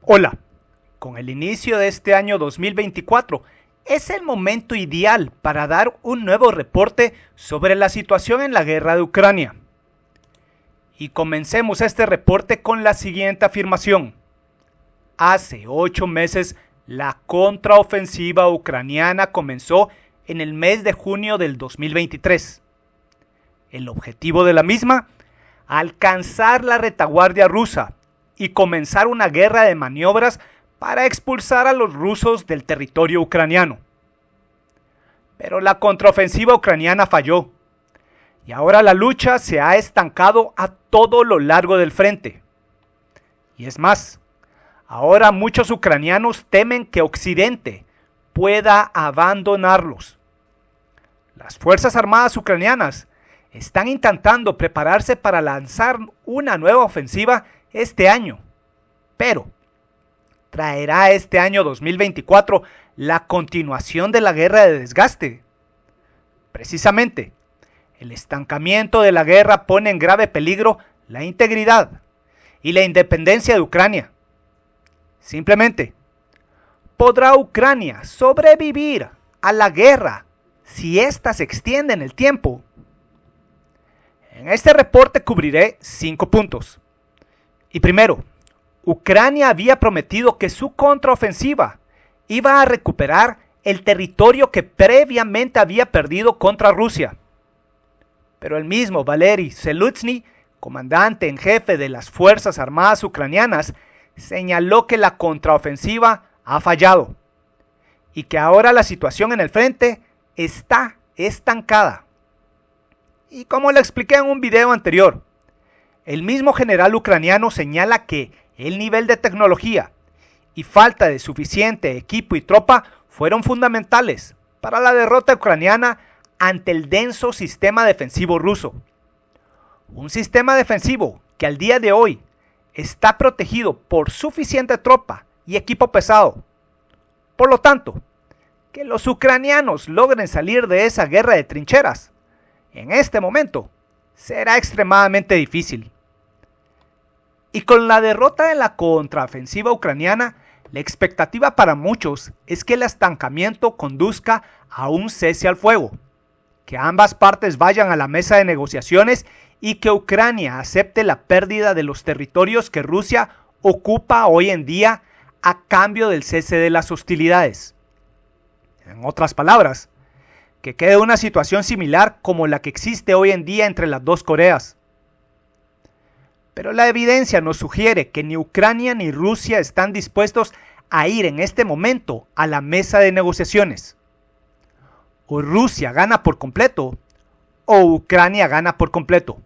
Hola, con el inicio de este año 2024 es el momento ideal para dar un nuevo reporte sobre la situación en la guerra de Ucrania. Y comencemos este reporte con la siguiente afirmación. Hace 8 meses la contraofensiva ucraniana comenzó en el mes de junio del 2023. El objetivo de la misma, alcanzar la retaguardia rusa y comenzar una guerra de maniobras para expulsar a los rusos del territorio ucraniano. Pero la contraofensiva ucraniana falló y ahora la lucha se ha estancado a todo lo largo del frente. Y es más, ahora muchos ucranianos temen que Occidente pueda abandonarlos. Las Fuerzas Armadas ucranianas están intentando prepararse para lanzar una nueva ofensiva este año, pero ¿traerá este año 2024 la continuación de la guerra de desgaste? Precisamente, el estancamiento de la guerra pone en grave peligro la integridad y la independencia de Ucrania. Simplemente, ¿podrá Ucrania sobrevivir a la guerra si ésta se extiende en el tiempo? En este reporte cubriré 5 puntos. Y primero, Ucrania había prometido que su contraofensiva iba a recuperar el territorio que previamente había perdido contra Rusia. Pero el mismo Valery Zelensky, comandante en jefe de las Fuerzas Armadas ucranianas, señaló que la contraofensiva ha fallado y que ahora la situación en el frente está estancada. Y como le expliqué en un video anterior, el mismo general ucraniano señala que el nivel de tecnología y falta de suficiente equipo y tropa fueron fundamentales para la derrota ucraniana ante el denso sistema defensivo ruso. Un sistema defensivo que al día de hoy está protegido por suficiente tropa y equipo pesado. Por lo tanto, que los ucranianos logren salir de esa guerra de trincheras en este momento será extremadamente difícil. Y con la derrota de la contraofensiva ucraniana, la expectativa para muchos es que el estancamiento conduzca a un cese al fuego, que ambas partes vayan a la mesa de negociaciones y que Ucrania acepte la pérdida de los territorios que Rusia ocupa hoy en día a cambio del cese de las hostilidades. En otras palabras, que quede una situación similar como la que existe hoy en día entre las dos Coreas. Pero la evidencia nos sugiere que ni Ucrania ni Rusia están dispuestos a ir en este momento a la mesa de negociaciones. O Rusia gana por completo, o Ucrania gana por completo.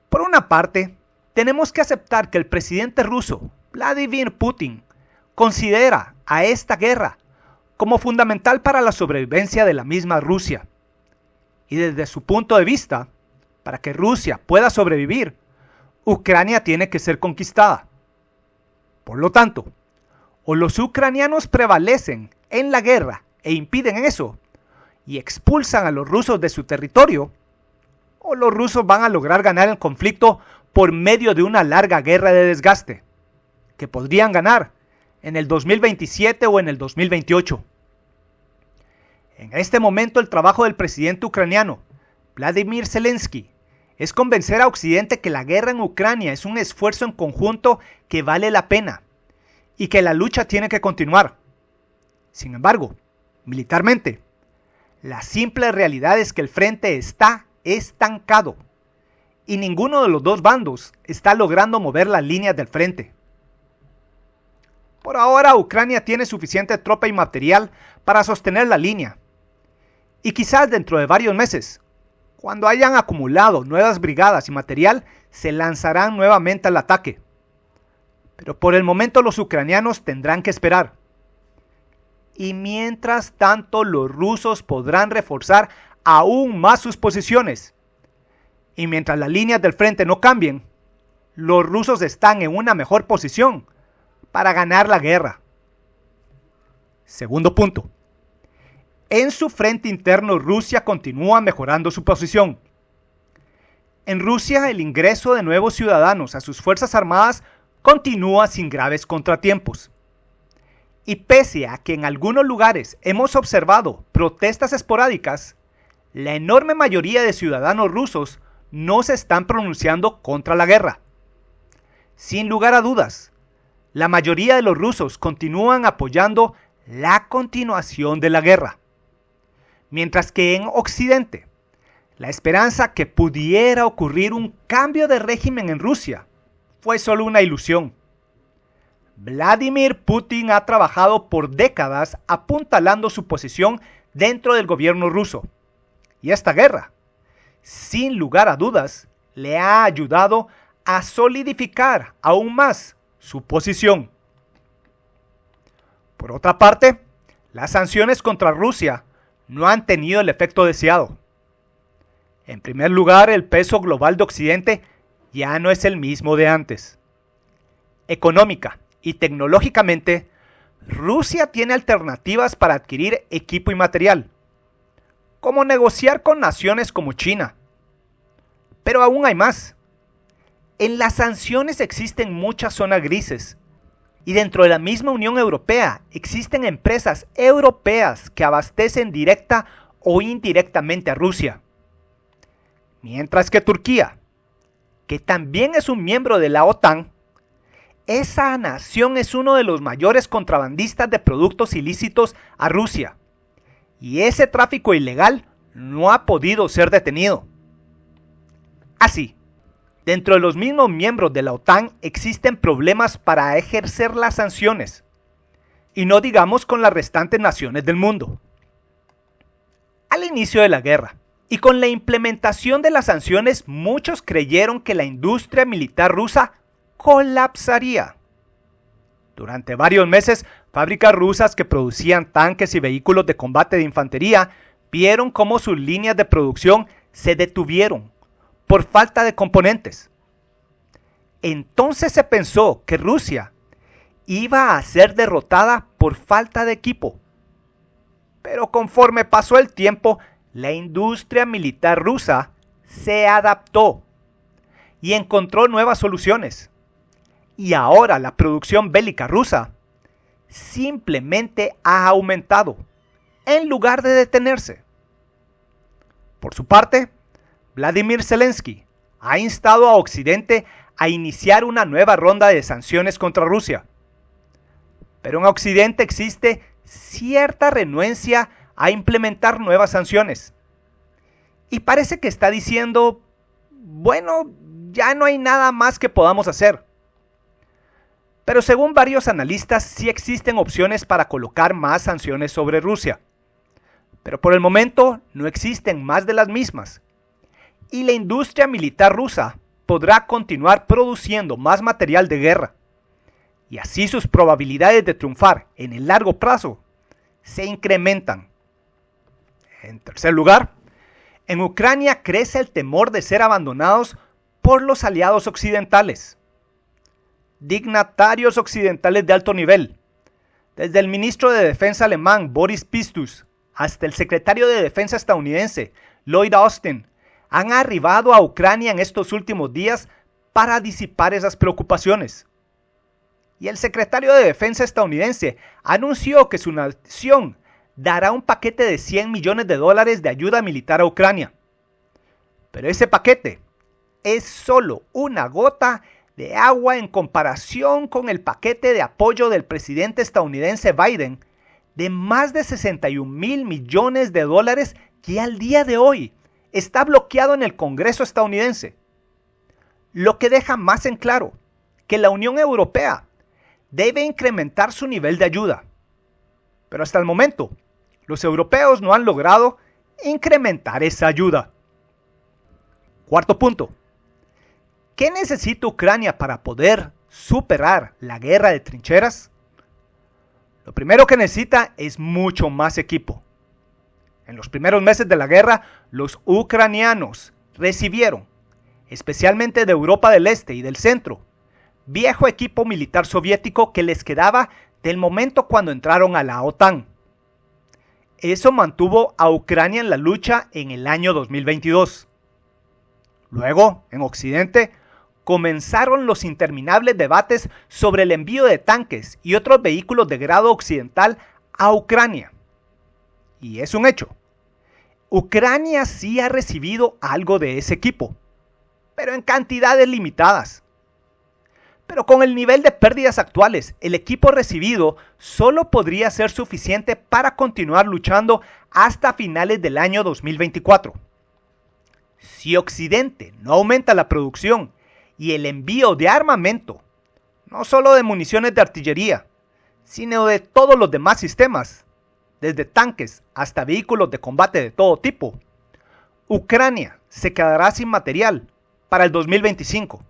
Por una parte, tenemos que aceptar que el presidente ruso, Vladimir Putin, considera a esta guerra como fundamental para la sobrevivencia de la misma Rusia. Y desde su punto de vista, para que Rusia pueda sobrevivir, Ucrania tiene que ser conquistada. Por lo tanto, o los ucranianos prevalecen en la guerra e impiden eso, y expulsan a los rusos de su territorio, o los rusos van a lograr ganar el conflicto por medio de una larga guerra de desgaste, que podrían ganar en el 2027 o en el 2028. En este momento el trabajo del presidente ucraniano, Vladimir Zelensky, es convencer a Occidente que la guerra en Ucrania es un esfuerzo en conjunto que vale la pena y que la lucha tiene que continuar. Sin embargo, militarmente, la simple realidad es que el frente está estancado y ninguno de los dos bandos está logrando mover las líneas del frente. Por ahora, Ucrania tiene suficiente tropa y material para sostener la línea. Y quizás dentro de varios meses, cuando hayan acumulado nuevas brigadas y material, se lanzarán nuevamente al ataque. Pero por el momento los ucranianos tendrán que esperar. Y mientras tanto los rusos podrán reforzar aún más sus posiciones. Y mientras las líneas del frente no cambien, los rusos están en una mejor posición para ganar la guerra. Segundo punto. En su frente interno, Rusia continúa mejorando su posición. En Rusia, el ingreso de nuevos ciudadanos a sus fuerzas armadas continúa sin graves contratiempos. Y pese a que en algunos lugares hemos observado protestas esporádicas, la enorme mayoría de ciudadanos rusos no se están pronunciando contra la guerra. Sin lugar a dudas, la mayoría de los rusos continúan apoyando la continuación de la guerra. Mientras que en Occidente, la esperanza que pudiera ocurrir un cambio de régimen en Rusia fue solo una ilusión. Vladimir Putin ha trabajado por décadas apuntalando su posición dentro del gobierno ruso. Y esta guerra, sin lugar a dudas, le ha ayudado a solidificar aún más su posición. Por otra parte, las sanciones contra Rusia no han tenido el efecto deseado. En primer lugar, el peso global de Occidente ya no es el mismo de antes. Económica y tecnológicamente, Rusia tiene alternativas para adquirir equipo y material, como negociar con naciones como China. Pero aún hay más. En las sanciones existen muchas zonas grises, y dentro de la misma Unión Europea existen empresas europeas que abastecen directa o indirectamente a Rusia. Mientras que Turquía, que también es un miembro de la OTAN, esa nación es uno de los mayores contrabandistas de productos ilícitos a Rusia, y ese tráfico ilegal no ha podido ser detenido. Así, dentro de los mismos miembros de la OTAN existen problemas para ejercer las sanciones, y no digamos con las restantes naciones del mundo. Al inicio de la guerra, y con la implementación de las sanciones, muchos creyeron que la industria militar rusa colapsaría. Durante varios meses, fábricas rusas que producían tanques y vehículos de combate de infantería vieron cómo sus líneas de producción se detuvieron por falta de componentes. Entonces se pensó que Rusia iba a ser derrotada por falta de equipo. Pero conforme pasó el tiempo, la industria militar rusa se adaptó y encontró nuevas soluciones. Y ahora la producción bélica rusa simplemente ha aumentado en lugar de detenerse. Por su parte, Vladimir Zelensky ha instado a Occidente a iniciar una nueva ronda de sanciones contra Rusia. Pero en Occidente existe cierta renuencia a implementar nuevas sanciones. Y parece que está diciendo, bueno, ya no hay nada más que podamos hacer. Pero según varios analistas, sí existen opciones para colocar más sanciones sobre Rusia. Pero por el momento no existen más de las mismas. Y la industria militar rusa podrá continuar produciendo más material de guerra. Y así sus probabilidades de triunfar en el largo plazo se incrementan. En tercer lugar, en Ucrania crece el temor de ser abandonados por los aliados occidentales. Dignatarios occidentales de alto nivel, desde el ministro de Defensa alemán Boris Pistorius hasta el secretario de Defensa estadounidense Lloyd Austin, han arribado a Ucrania en estos últimos días para disipar esas preocupaciones. Y el secretario de Defensa estadounidense anunció que su nación dará un paquete de $100 millones de ayuda militar a Ucrania. Pero ese paquete es solo una gota de agua en comparación con el paquete de apoyo del presidente estadounidense Biden de más de $61 millones que al día de hoy está bloqueado en el Congreso estadounidense. Lo que deja más en claro que la Unión Europea debe incrementar su nivel de ayuda. Pero hasta el momento, los europeos no han logrado incrementar esa ayuda. Cuarto punto. ¿Qué necesita Ucrania para poder superar la guerra de trincheras? Lo primero que necesita es mucho más equipo. En los primeros meses de la guerra, los ucranianos recibieron, especialmente de Europa del Este y del Centro, viejo equipo militar soviético que les quedaba del momento cuando entraron a la OTAN. Eso mantuvo a Ucrania en la lucha en el año 2022. Luego, en Occidente, comenzaron los interminables debates sobre el envío de tanques y otros vehículos de grado occidental a Ucrania. Y es un hecho. Ucrania sí ha recibido algo de ese equipo, pero en cantidades limitadas. Pero con el nivel de pérdidas actuales, el equipo recibido solo podría ser suficiente para continuar luchando hasta finales del año 2024. Si Occidente no aumenta la producción y el envío de armamento, no solo de municiones de artillería, sino de todos los demás sistemas, desde tanques hasta vehículos de combate de todo tipo, Ucrania se quedará sin material para el 2025.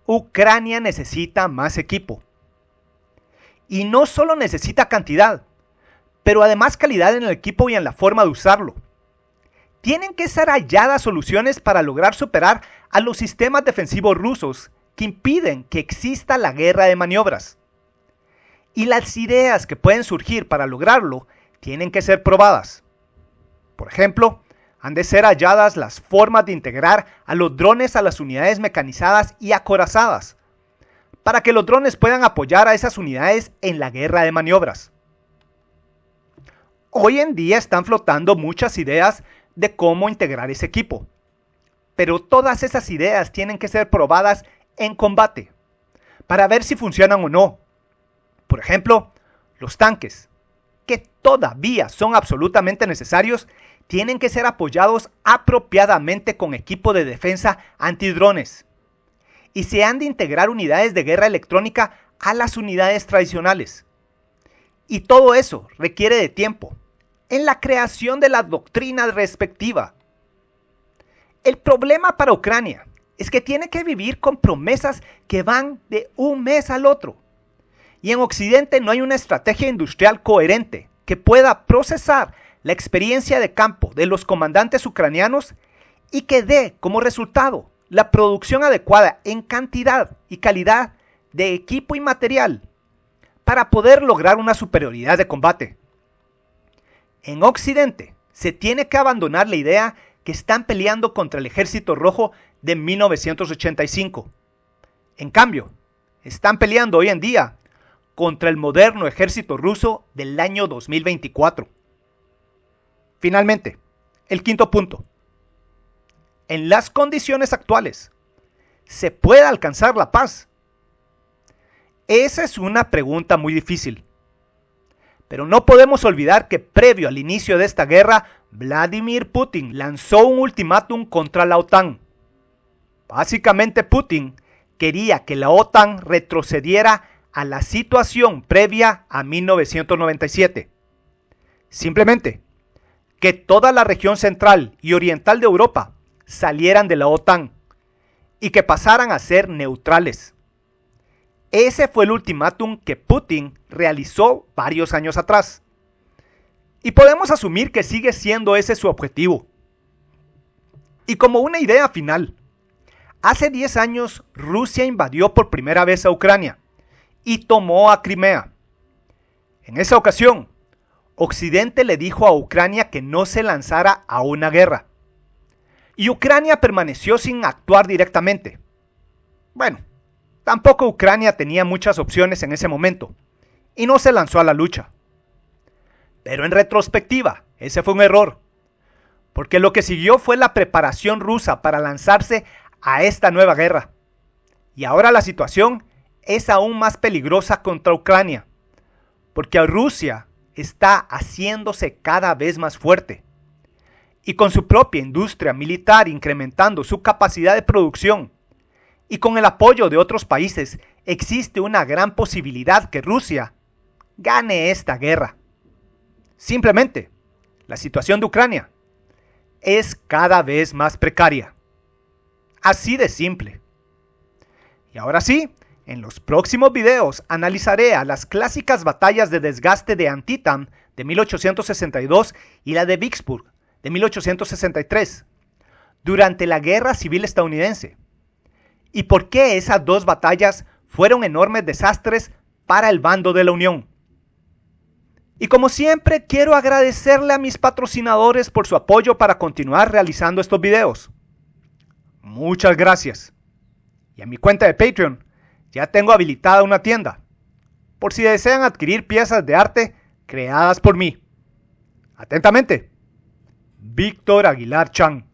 Ucrania necesita más equipo. Y no solo necesita cantidad, pero además calidad en el equipo y en la forma de usarlo. Tienen que ser halladas soluciones para lograr superar a los sistemas defensivos rusos que impiden que exista la guerra de maniobras. Y las ideas que pueden surgir para lograrlo tienen que ser probadas. Por ejemplo, han de ser halladas las formas de integrar a los drones a las unidades mecanizadas y acorazadas, para que los drones puedan apoyar a esas unidades en la guerra de maniobras. Hoy en día están flotando muchas ideas de cómo integrar ese equipo, pero todas esas ideas tienen que ser probadas en combate, para ver si funcionan o no. Por ejemplo, los tanques, que todavía son absolutamente necesarios, tienen que ser apoyados apropiadamente con equipo de defensa antidrones. Y se han de integrar unidades de guerra electrónica a las unidades tradicionales. Y todo eso requiere de tiempo, en la creación de la doctrina respectiva. El problema para Ucrania es que tiene que vivir con promesas que van de un mes al otro. Y en Occidente no hay una estrategia industrial coherente que pueda procesar la experiencia de campo de los comandantes ucranianos y que dé como resultado la producción adecuada en cantidad y calidad de equipo y material para poder lograr una superioridad de combate. En Occidente se tiene que abandonar la idea que están peleando contra el Ejército Rojo de 1985. En cambio, están peleando hoy en día contra el moderno ejército ruso del año 2024. Finalmente, el quinto punto. En las condiciones actuales, ¿se puede alcanzar la paz? Esa es una pregunta muy difícil. Pero no podemos olvidar que previo al inicio de esta guerra, Vladimir Putin lanzó un ultimátum contra la OTAN. Básicamente Putin quería que la OTAN retrocediera a la situación previa a 1997. Simplemente, que toda la región central y oriental de Europa salieran de la OTAN y que pasaran a ser neutrales. Ese fue el ultimátum que Putin realizó varios años atrás. Y podemos asumir que sigue siendo ese su objetivo. Y como una idea final, hace 10 años Rusia invadió por primera vez a Ucrania y tomó a Crimea. En esa ocasión, Occidente le dijo a Ucrania que no se lanzara a una guerra. Y Ucrania permaneció sin actuar directamente. Bueno, tampoco Ucrania tenía muchas opciones en ese momento, y no se lanzó a la lucha. Pero en retrospectiva, ese fue un error, porque lo que siguió fue la preparación rusa para lanzarse a esta nueva guerra. Y ahora la situación es aún más peligrosa contra Ucrania, porque Rusia está haciéndose cada vez más fuerte, y con su propia industria militar incrementando su capacidad de producción, y con el apoyo de otros países, existe una gran posibilidad que Rusia gane esta guerra. Simplemente, la situación de Ucrania es cada vez más precaria. Así de simple. Y ahora sí, en los próximos videos analizaré a las clásicas batallas de desgaste de Antietam de 1862 y la de Vicksburg de 1863, durante la Guerra Civil Estadounidense, y por qué esas dos batallas fueron enormes desastres para el bando de la Unión. Y como siempre, quiero agradecerle a mis patrocinadores por su apoyo para continuar realizando estos videos. Muchas gracias. y a mi cuenta de Patreon, ya tengo habilitada una tienda, por si desean adquirir piezas de arte creadas por mí. Atentamente, Víctor Aguilar Chan.